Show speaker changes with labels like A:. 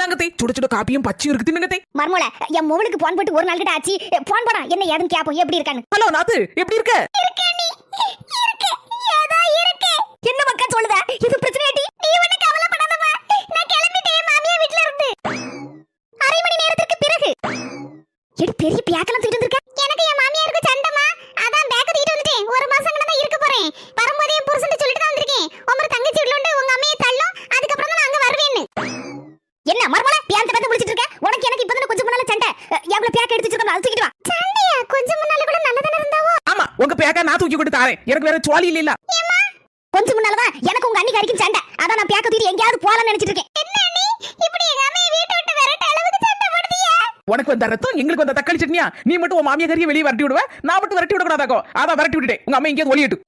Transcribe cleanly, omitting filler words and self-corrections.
A: இந்தாங்கத்தை சுட சுட காப்பியும் பச்சையும் இருக்கு தின்னுங்கத்தை.
B: மர்மோல என் மோளுக்கு போன் போட்டு ஒரு நாள் கிட்ட ஆச்சு. போன் போடா என்ன ஏதுன்னு கேப்போம் எப்படி இருக்கான்னு.
A: ஹலோ நாத்து எப்படி இருக்க?
B: இருக்கே நீ இருக்கே ஏதோ இருக்கே. என்ன மக்கா சொல்லுதா? இது பிரச்சனை டி. நீ ஒண்ணு கவலைப்படாதமா. நான் கிளம்பிட்டேன் மாமியா வீட்ல இருந்து. அரை மணி நேரத்துக்கு பிறகு. எடி பெரிய பியாக்கல தூக்கிட்டு வந்திருக்க. எனக்கு என் மாமியாருக்கு சண்டமா. அதான் பேக்க தூக்கிட்டு வந்துட்டேன். ஒரு மாசம் கிட்ட தான் இருக்க போறேன். வரும்போது என் புருஷன் சொல்லிட்டு தான் வந்திருக்கேன். உமர் தங்கச்சி வீட்ல உண்டு உங்க அம்மையை தள்ளும். அதுக்கு அப்புறம் தான் நான் அங்க வருவேன்னு. என்ன மர்மோல பியாந்த பத்தி முடிச்சிட்டு இருக்க? உனக்கு எனக்கு இப்பதான் கொஞ்சம் முன்னால சண்டை. எவ்வளவு பியாக்க எடுத்து வச்சிருக்கோம் அது தூக்கிட்டு வா. சண்டையா? கொஞ்சம் முன்னால கூட நல்லதானே இருந்தாவோ.
A: ஆமா உங்க பேக்க நான் தூக்கி கொடுத்து தாரேன். எனக்கு வேற சுவாலி இல்ல.
B: கொஞ்சம் முன்னாலதான் எனக்கு உங்க அண்ணி கறிக்கும் சண்டை. அதான் நான் பியாக்க தூக்கிட்டு எங்கயாவது போலாம்னு நினைச்சிட்டு இருக்கேன். என்ன நீ இப்படி எங்க அம்மையை வீட்டை விட்டு விரட்ட அளவுக்கு சண்டை போடுதியா?
A: உனக்கு வந்த ரத்தம் எங்களுக்கு வந்த தக்காளி சட்னியா? நீ மட்டும் உன் மாமியா கறியை வெளியே வரட்டி விடுவ, நான் மட்டும் வரட்டி விடக்கூடாதாக்கோ. அதான் வரட்டி விட்டுட்டேன். உங்க அம்மா எங்கேயாவது ஒளியட்டும்.